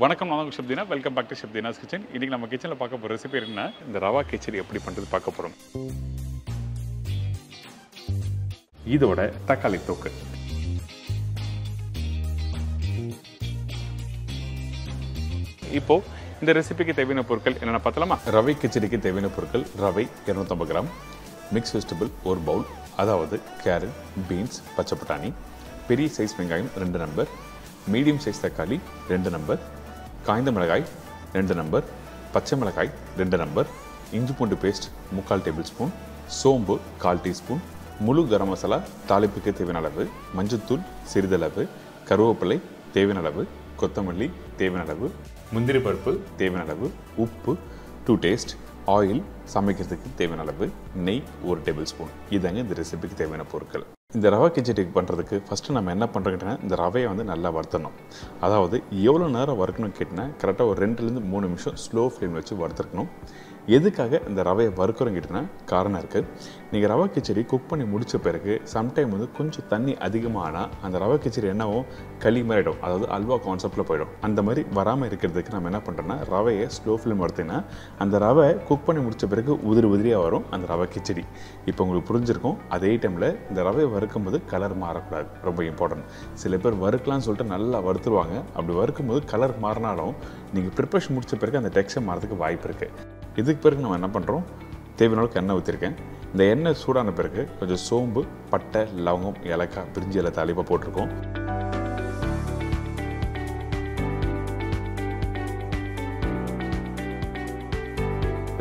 வணக்கம், நான் உங்கள் Deena. Welcome back to Deena's kitchen. இன்னைக்கு நம்ம கிச்சனில் பார்க்க போகிற ரெசிபி என்னன்னா இந்த ரவா கிச்சடி எப்படி பண்ணுறது பார்க்க போகிறோம். இதோட தக்காளி தொக்கு. இப்போ இந்த ரெசிபிக்கு தேவையான பொருட்கள் என்னென்ன பார்த்தலாமா? ரவை கிச்சடிக்கு தேவையான பொருட்கள்: ரவை 250 கிராம், மிக்ஸ் வெஜிடபிள் 1 பவுல், அதாவது கேரட், பீன்ஸ், பச்சை பட்டாணி, பெரிய சைஸ் வெங்காயம் 2 நம்பர், மீடியம் சைஸ் தக்காளி 2 நம்பர், காய்ந்த மிளகாய் 2 நம்பர், பச்சை மிளகாய் 2 நம்பர், இஞ்சி பூண்டு பேஸ்ட் 3/4 டேபிள் ஸ்பூன், சோம்பு 1/4 டீஸ்பூன், முழு கரம் மசாலா தாளிப்புக்கு தேவையான அளவு, மஞ்சள்தூள் சிறிதளவு, கருவேப்பிலை தேவையான அளவு, கொத்தமல்லி தேவையான அளவு, முந்திரி பருப்பு தேவையான அளவு, உப்பு டு டேஸ்ட், ஆயில் சமைக்கிறதுக்கு தேவையான அளவு, நெய் 1 டேபிள் ஸ்பூன். இதாங்க இந்த ரெசிபிக்கு தேவையான பொருட்கள். இந்த ரவை கிச்சடிக்கு பண்ணுறதுக்கு ஃபஸ்ட்டு நம்ம என்ன பண்ணுறோம், இந்த ரவையை வந்து நல்லா வறுத்தணும். அதாவது எவ்வளோ நேரம் வறுக்கணும்னு கேட்டிங்கன்னா கரெக்டாக ஒரு 2 to 3 நிமிஷம் ஸ்லோ ஃப்ளேமில் வச்சு வறுத்துருக்கணும். எதுக்காக இந்த ரவையை வறுக்கிறோம் கேட்டிங்கன்னா காரணம் இருக்குது. நீங்கள் ரவை கிச்சடி குக் பண்ணி முடித்த பிறகு சம்டைம் வந்து கொஞ்சம் தண்ணி அதிகமானால் அந்த ரவை கிச்சடி என்னவும் களி மாறிடும், அதாவது அல்வா கான்செப்டில் போயிடும். அந்த மாதிரி வராமல் இருக்கிறதுக்கு நம்ம என்ன பண்ணுறோன்னா ரவையை ஸ்லோ ஃப்ளேம் வறுத்திங்கன்னா அந்த ரவை குக் பண்ணி முடித்த பிறகு உதிரியாக வரும் அந்த ரவை கிச்சடி. இப்போ உங்களுக்கு புரிஞ்சிருக்கும். அதே டைமில் இந்த ரவையை வறுக்கும்போது கலர் மாறக்கூடாது, ரொம்ப இம்பார்ட்டன்ட். சில பேர் வறுக்கலாம்னு சொல்லிட்டு நல்லா வறுத்துருவாங்க. அப்படி வறுக்கும்போது கலர் மாறினாலும் நீங்கள் ப்ரிப்பரேஷன் முடித்த பிறகு அந்த டெக்ஸ்சர் மாறதுக்கு வாய்ப்பு இருக்குது. இதுக்கு பிறகு நம்ம என்ன பண்ணுறோம், தேவையான அளவுக்கு எண்ணெய் ஊற்றிருக்கேன். இந்த எண்ணெய் சூடான பிறகு கொஞ்சம் சோம்பு, பட்டை, லவங்கம், ஏலக்காய், பிரிஞ்சி இலை தாளிப்பாக போட்டிருக்கோம்.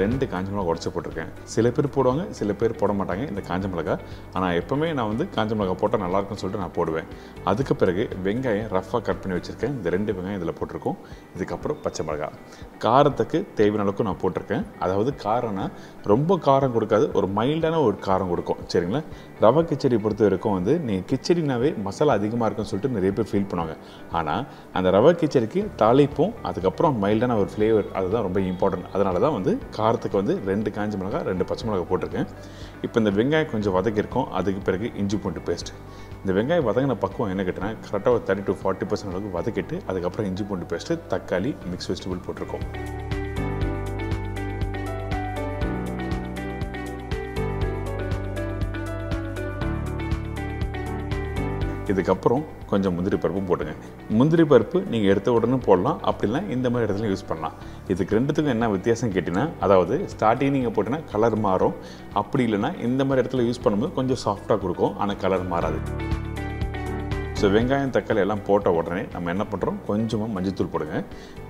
ரெண்டு காஞ்ச மிளகா உடச்சி போட்டிருக்கேன். சில பேர் போடுவாங்க, சில பேர் போட மாட்டாங்க இந்த காஞ்ச மிளகா. ஆனால் எப்போவுமே நான் வந்து காஞ்ச மிளகா போட்டால் நல்லாயிருக்குன்னு சொல்லிட்டு நான் போடுவேன். அதுக்கு பிறகு வெங்காயம் ரஃபாக கட் பண்ணி வச்சுருக்கேன். இந்த 2 வெங்காயம் இதில் போட்டிருக்கோம். இதுக்கப்புறம் பச்சை மிளகா. காரத்துக்கு தேவையான அளவுக்கு நான் போட்டிருக்கேன். அதாவது காரம்னா ரொம்ப காரம் கொடுக்காது, ஒரு மைல்டான ஒரு காரம் கொடுக்கும். சரிங்களா? ரவை கிச்சடி பொறுத்த வரைக்கும் வந்து நீங்கள் கிச்சடினாவே மசாலா அதிகமாக இருக்குன்னு சொல்லிட்டு நிறைய பேர் ஃபீல் பண்ணுவாங்க. ஆனால் அந்த ரவை கிச்சடிக்கு தாளிப்பும் அதுக்கப்புறம் மைல்டான ஒரு ஃப்ளேவர் அதுதான் ரொம்ப இம்பார்ட்டன்ட். அதனால தான் வந்து காரத்துக்கு வந்து 2 காஞ்ச மிளகா 2 பச்சை மிளகா போட்டிருக்கேன். இப்போ இந்த வெங்காயம் கொஞ்சம் வதக்கியிருக்கோம். அதுக்கு பிறகு இஞ்சி பூண்டு பேஸ்ட். இந்த வெங்காயம் வதங்கின பக்குவம் என்ன கேட்டினா கரெக்டாக ஒரு 30 to 40% அளவுக்கு வதக்கிட்டு அதுக்கப்புறம் இஞ்சி பூண்டு பேஸ்ட்டு, தக்காளி, மிக்ஸ் வெஜிடபிள் போட்டிருக்கோம். இதுக்கப்புறம் கொஞ்சம் முந்திரி பருப்பும் போட்டுங்க. முந்திரி பருப்பு நீங்கள் எடுத்த உடனே போடலாம், அப்படிலாம் இந்த மாதிரி இடத்துல யூஸ் பண்ணலாம். இதுக்கு ரெண்டுத்துக்கும் என்ன வித்தியாசம் கேட்டிங்கன்னா, அதாவது ஸ்டார்டிங் நீங்கள் போட்டிங்கன்னா கலர் மாறும், அப்படி இல்லைனா இந்த மாதிரி இடத்துல யூஸ் பண்ணும்போது கொஞ்சம் சாஃப்டாக கொடுக்கும், ஆனால் கலர் மாறாது. ஸோ வெங்காயம் தக்காளி எல்லாம் போட்ட உடனே நம்ம என்ன பண்ணுறோம், கொஞ்சமாக மஞ்சள்தூள் போடுங்க.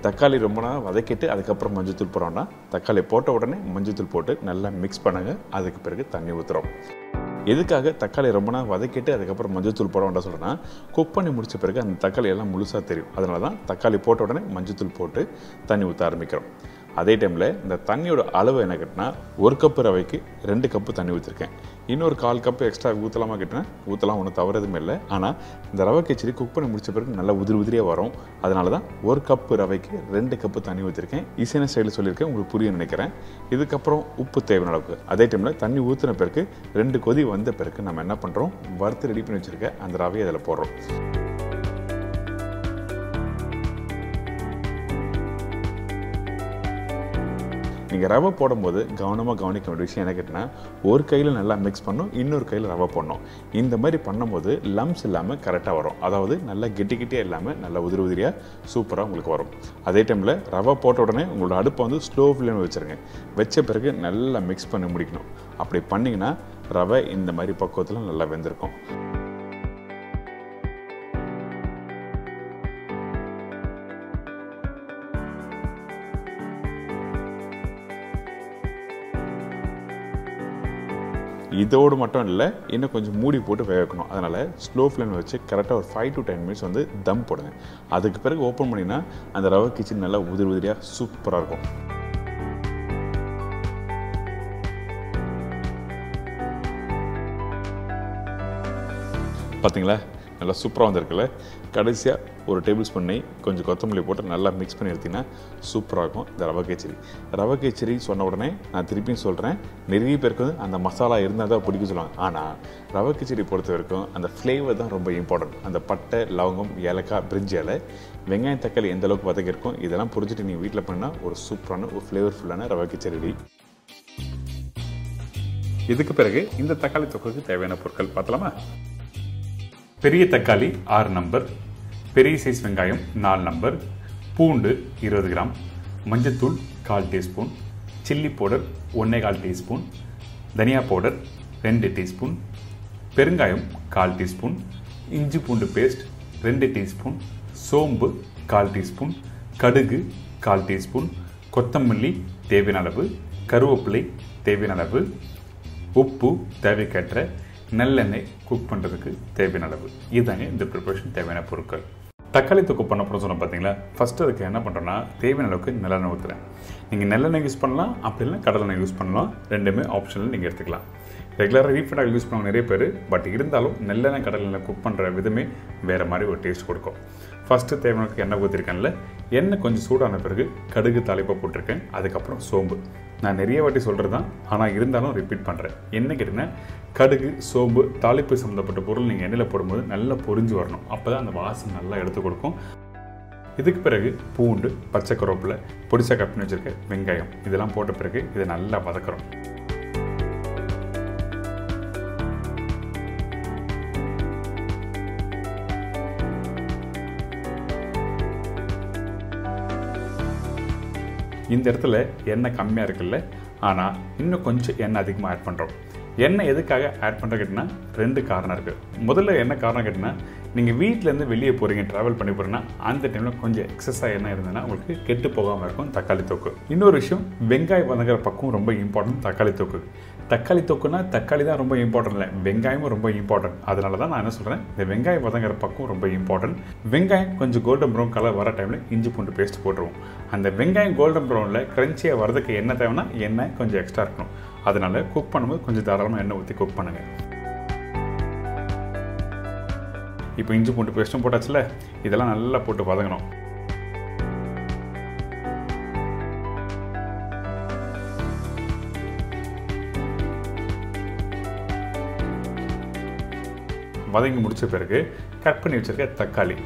தக்காளி ரொம்ப நேரம் வதக்கிட்டு அதுக்கப்புறம் மஞ்சள்தூள் போடுறோம்னா, தக்காளி போட்ட உடனே மஞ்சள்தூள் போட்டு நல்லா மிக்ஸ் பண்ணுங்கள். அதுக்கு பிறகு தண்ணி ஊற்றுறோம். எதுக்காக தக்காளி ரொம்ப நேரம் வதக்கிட்டு அதுக்கப்புறம் மஞ்சள்தூள் போட வேண்டாம் சொல்கிறேன்னா, குக் பண்ணி முடித்த பிறகு அந்த தக்காளி எல்லாம் முழுசாக தெரியும். அதனால தான் தக்காளி போட்ட உடனே மஞ்சள்தூள் போட்டு தண்ணி ஊற்ற ஆரம்பிக்கிறோம். அதே டைமில் இந்த தண்ணியோட அளவு என்ன கேட்டினா 1 கப்பு ரவைக்கு 2 கப்பு தண்ணி ஊற்றிருக்கேன். இன்னொரு 1/4 கப்பு எக்ஸ்ட்ரா ஊற்றலாமா கேட்டினா ஊற்றலாம், ஒன்றும் தவறு எதுவுமே இல்லை. ஆனால் இந்த ரவை கிச்சடி குக் பண்ணி முடித்த பிறகு நல்லா உதிரியாக வரும். அதனால தான் 1 கப்பு ரவைக்கு 2 கப்பு தண்ணி ஊற்றிருக்கேன். ஈஸியான ஸ்டைலில் சொல்லியிருக்கேன், உங்களுக்கு புரிய நினைக்கிறேன். இதுக்கப்புறம் உப்பு தேவையான அளவுக்கு. அதே டைமில் தண்ணி ஊற்றின பிறகு 2 கொதி வந்த பிறகு நம்ம என்ன பண்ணுறோம், வறுத்து ரெடி பண்ணி வச்சுருக்க அந்த ரவையை அதில் போடுறோம். நீங்கள் ரவை போடும்போது கவனமாக கவனிக்க வேண்டிய விஷயம் என்ன கேட்டினா, ஒரு கையில் நல்லா மிக்ஸ் பண்ணணும், இன்னொரு கையில் ரவை போடணும். இந்த மாதிரி பண்ணும்போது லம்ஸ் இல்லாமல் கரெக்டாக வரும். அதாவது நல்லா கெட்டியாக இல்லாமல் நல்லா உதிரியாக சூப்பராக உங்களுக்கு வரும். அதே டைமில் ரவை போட்ட உடனே உங்களோட அடுப்பை வந்து ஸ்லோ ஃப்ளேமில் வச்சுருங்க. வச்ச பிறகு நல்லா மிக்ஸ் பண்ணி முடிக்கணும். அப்படி பண்ணிங்கன்னா ரவை இந்த மாதிரி பக்குவத்தில் நல்லா வெந்திருக்கும். இதோடு மட்டும் இல்லை, இன்னும் கொஞ்சம் மூடி போட்டு வேக வைக்கணும். அதனால் ஸ்லோ ஃப்ளேமில் வச்சு கரெக்டாக ஒரு 5 to 10 மினிட்ஸ் வந்து தம் போடுங்க. அதுக்கு பிறகு ஓப்பன் பண்ணிங்கன்னா அந்த ரவை கிச்சடி நல்லா உதிரியாக சூப்பராக இருக்கும். பார்த்தீங்களா, நல்லா சூப்பராக வந்திருக்குல்ல. கடைசியாக ஒரு டேபிள் ஸ்பூன் நெய் கொஞ்சம் கொத்தமல்லி போட்டு நல்லா மிக்ஸ் பண்ணி எடுத்திங்கன்னா சூப்பராக இருக்கும் இந்த ரவை கேச்சரி. ரவை கேச்சரி சொன்ன உடனே நான் திருப்பியும் சொல்கிறேன், நிறைய பேருக்கு வந்து அந்த மசாலா இருந்தால் தான் பிடிக்க சொல்லுவாங்க. ஆனால் ரவை கேச்சரி பொறுத்த வரைக்கும் அந்த ஃப்ளேவர் தான் ரொம்ப இம்பார்ட்டன்ட். அந்த பட்டை, லவங்கம், ஏலக்காய், பிரிஞ்சி இலை, வெங்காயம், தக்காளி எந்த அளவுக்கு வதக்கிருக்கும் இதெல்லாம் புரிஞ்சுட்டு நீங்கள் வீட்டில் பண்ணால் ஒரு சூப்பரான ஒரு ஃப்ளேவர்ஃபுல்லான ரவை கேச்சரி ரெடி. இதுக்கு பிறகு இந்த தக்காளி தொக்குக்கு தேவையான பொருட்கள் பார்த்தலாமா? பெரிய தக்காளி 6 நம்பர், பெரிய சைஸ் வெங்காயம் 4 நம்பர், பூண்டு 20 கிராம், மஞ்சத்தூள் 1/4 டீஸ்பூன், சில்லி பவுடர் 1/4 டீஸ்பூன், தனியா பவுடர் 2 டீஸ்பூன், பெருங்காயம் 1/4 டீஸ்பூன், இஞ்சி பூண்டு பேஸ்ட் 2 டீஸ்பூன், சோம்பு 1/4 டீஸ்பூன், கடுகு 1/4 டீஸ்பூன், கொத்தமல்லி தேவையான அளவு, கருவேப்பிலை தேவையான அளவு, உப்பு தேவைக்கேற்ற, நல்லெண்ணெய் குக் பண்ணுறதுக்கு தேவையான அளவு. இதுதாங்க இந்த ப்ரிப்பரேஷன் தேவையான பொருட்கள். தக்காளி தொக்கு பண்ண போகிறோம் சொன்ன பார்த்தீங்களா? ஃபஸ்ட்டு அதுக்கு என்ன பண்ணுறோன்னா தேவையான அளவுக்கு நல்லெண்ணெய் ஊற்றுறேன். நீங்கள் நல்லெண்ணெய் யூஸ் பண்ணலாம், அப்படி இல்லை கடலெண்ணெய் யூஸ் பண்ணலாம். ரெண்டுமே ஆப்ஷனல் நீங்கள் எடுத்துக்கலாம். ரெகுலராக ரீஃபைண்ட் ஆயில் யூஸ் பண்ணுவாங்க நிறைய பேர். பட் இருந்தாலும் நல்லெண்ணெய் கடலெண்ணெய் குக் பண்ணுற விதமே வேறு மாதிரி ஒரு டேஸ்ட் கொடுக்கும். ஃபஸ்ட்டு தேவையான எண்ணெய் ஊற்றிருக்கேன்ல, எண்ணெய் கொஞ்சம் சூடான பிறகு கடுகு தாளிப்பாக போட்டிருக்கேன். அதுக்கப்புறம் சோம்பு. நான் நிறைய வாட்டி சொல்கிறது தான், ஆனால் இருந்தாலும் ரிப்பீட் பண்ணுறேன். என்ன கேட்டிங்கன்னா, கடுகு, சோம்பு, தாளிப்பு சம்மந்தப்பட்ட பொருள் நீங்கள் எண்ணெயில் போடும்போது நல்லா பொரிஞ்சு வரணும். அப்போ தான் அந்த வாசனை நல்லா எடுத்து கொடுக்கும். இதுக்கு பிறகு பூண்டு, பச்சை கருவேப்பிலை, பொடிசாக கட் பண்ணி வச்சுருக்க வெங்காயம் இதெல்லாம் போட்ட பிறகு இதை நல்லா வதக்குறோம். இந்த இடத்துல எண்ணெய் கம்மியாக இருக்குல்ல, ஆனால் இன்னும் கொஞ்சம் எண்ணெய் அதிகமாக ஆட் பண்ணுறோம். எண்ணெய் எதுக்காக ஆட் பண்ணுற கேட்டிங்கன்னா 2 காரணம் இருக்குது. முதல்ல என்ன காரணம் கேட்டிங்கன்னா, நீங்கள் வீட்டிலேருந்து வெளியே போகிறீங்க, ட்ராவல் பண்ணி போகிறீங்கன்னா அந்த டைமில் கொஞ்சம் எக்ஸஸாக எண்ணெய் இருந்ததுன்னா உங்களுக்கு கெட்டு போகாமல் இருக்கும் தக்காளி தொக்கு. இன்னொரு விஷயம், வெங்காயம் வதங்குற பக்கம் ரொம்ப இம்பார்ட்டன்ட் தக்காளி தொக்கு. தக்காளி தொக்குன்னா தக்காளி தான் ரொம்ப இம்பார்ட்டன்ட் இல்லை, வெங்காயமும் ரொம்ப இம்பார்ட்டன்ட். அதனால தான் நான் என்ன சொல்கிறேன், இந்த வெங்காயம் வதங்குற பக்கம் ரொம்ப இம்பார்ட்டன்ட். வெங்காயம் கொஞ்சம் கோல்டன் ப்ரௌன் கலர் வர டைமில் இஞ்சி பூண்டு பேஸ்ட் போட்டுருவோம். அந்த வெங்காயம் கோல்டன் ப்ரௌனில் க்ரன்ச்சியாக வரதுக்கு என்ன தேவைன்னா எண்ணெய் கொஞ்சம் எக்ஸ்ட்ரா இருக்கணும். அதனால் குக் பண்ணும்போது கொஞ்சம் தாராளமாக எண்ணெய் ஊற்றி குக் பண்ணுங்கள். இப்போ இஞ்சி பூண்டு பேஸ்ட்டும் போட்டாச்சுல, இதெல்லாம் நல்லா போட்டு வதங்கணும். வதங்கி முடிச்ச பிறகு கட் பண்ணி வச்சிருக்க தக்காளி,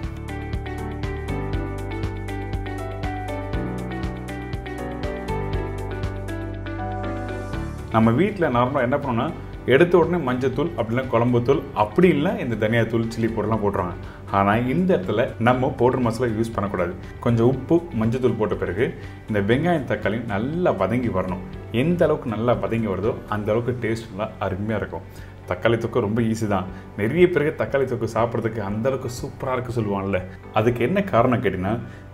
நம்ம வீட்டில் நார்மலாக என்ன பண்ணோம்னா எடுத்த உடனே மஞ்சத்தூள் அப்படின்னா குழம்புத்தூள் அப்படி இல்லை இந்த தனியாத்தூள் சில்லி பவுடர்லாம் போட்டுருவாங்க. ஆனால் இந்த இடத்துல நம்ம பவுடர் மசாலா யூஸ் பண்ணக்கூடாது. கொஞ்சம் உப்பு, மஞ்சத்தூள் போட்ட பிறகு இந்த வெங்காயம் தக்காளி நல்லா வதங்கி வரணும். எந்த அளவுக்கு நல்லா வதங்கி வருதோ அந்த அளவுக்கு டேஸ்ட் நல்லா அருமையாக இருக்கும். தக்காளி தொக்கு ரொம்ப ஈஸி தான். நிறைய பேருக்கு தக்காளி தொக்கு சாப்பிட்றதுக்கு அந்தளவுக்கு சூப்பராக இருக்குது சொல்லுவாங்கல்ல. அதுக்கு என்ன காரணம் கேட்டிங்கன்னா,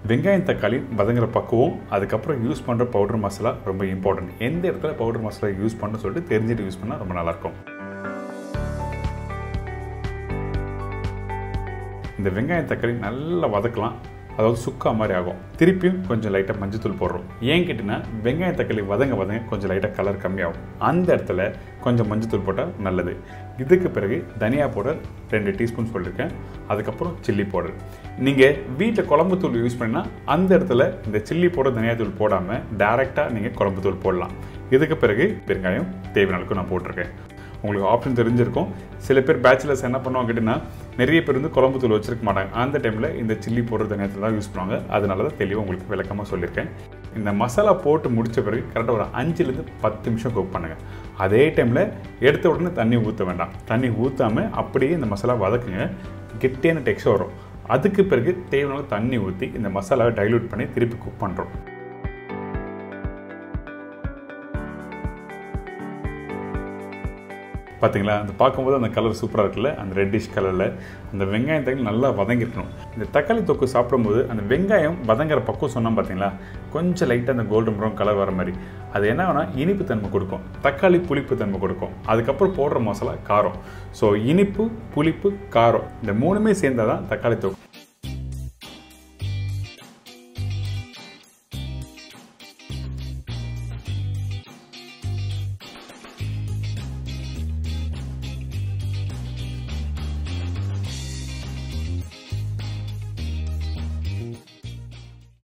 வெங்காயம் தக்காளி வதங்குற பக்குவம், அதுக்கப்புறம் யூஸ் பண்ணுற பவுடர் மசாலா ரொம்ப இம்பார்ட்டன்ட். எந்த இடத்துல பவுடர் மசாலா யூஸ் பண்ணணும்னு சொல்லிட்டு தெரிஞ்சுட்டு யூஸ் பண்ணால் ரொம்ப நல்லாயிருக்கும். இந்த வெங்காயம் தக்காளி நல்லா வதக்கலாம், அதாவது சுக்கா மாதிரி ஆகும். திருப்பியும் கொஞ்சம் லைட்டாக மஞ்சத்தூள் போடுறோம். ஏன் கேட்டிங்கன்னா, வெங்காயம் தக்காளி வதங்க கொஞ்சம் லைட்டாக கலர் கம்மியாகும். அந்த இடத்துல கொஞ்சம் மஞ்சத்தூள் போட்டால் நல்லது. இதுக்கு பிறகு தனியா பவுடர் 2 டீஸ்பூன் சொல்லியிருக்கேன். அதுக்கப்புறம் சில்லி பவுடர். நீங்கள் வீட்டில் குழம்பு தூள் யூஸ் பண்ணால் அந்த இடத்துல இந்த சில்லி பவுடர், தனியா தூள் போடாமல் டேரெக்டாக நீங்கள் குழம்பு தூள் போடலாம். இதுக்கு பிறகு பெருங்காயம் தேவையான அளவுக்கு நான் போட்டிருக்கேன். உங்களுக்கு ஆப்ஷன் தெரிஞ்சிருக்கும். சில பேர் பேச்சுலர்ஸ் என்ன பண்ணுவாங்க கேட்டிங்கன்னா, நிறைய பேர் வந்து குழம்பு தூள் வச்சிருக்க மாட்டாங்க. அந்த டைமில் இந்த சில்லி பவுடர் தனியாத்தில் தான் யூஸ் பண்ணுவாங்க. அதனால தான் தெளிவாக உங்களுக்கு விளக்கமாக சொல்லியிருக்கேன். இந்த மசாலா போட்டு முடித்த பிறகு கரெக்டாக ஒரு 5லேருந்து 10 நிமிஷம் குக் பண்ணுங்கள். அதே டைமில் எடுத்த உடனே தண்ணி ஊற்ற வேண்டாம். தண்ணி ஊற்றாமல் அப்படியே இந்த மசாலா வதக்குங்க. கெட்டியான டெக்ஸ்சர் வரும். அதுக்கு பிறகு தேவையான தண்ணி ஊற்றி இந்த மசாலாவை டைல்யூட் பண்ணி திருப்பி குக் பண்ணுறோம். பார்த்தீங்களா, அந்த பார்க்கும்போது அந்த கலர் சூப்பராக இருக்குல்ல, அந்த ரெட்டிஷ் கலரில் அந்த வெங்காயம் தக்காளி நல்லா வதங்கிருக்கணும். இந்த தக்காளி தொக்கு சாப்பிடும்போது அந்த வெங்காயம் வதங்குற பக்கம் சொன்னோம் பார்த்தீங்களா, கொஞ்சம் லைட்டாக அந்த கோல்டன் ப்ரௌன் கலர் வர மாதிரி. அது என்ன வேணால் இனிப்பு தன்மை கொடுக்கும், தக்காளி புளிப்பு தன்மை கொடுக்கும். அதுக்கப்புறம் போடுற மசாலா காரம். ஸோ இனிப்பு, புளிப்பு, காரம் இந்த 3மே சேர்ந்தால் தான் தக்காளி தொக்கு.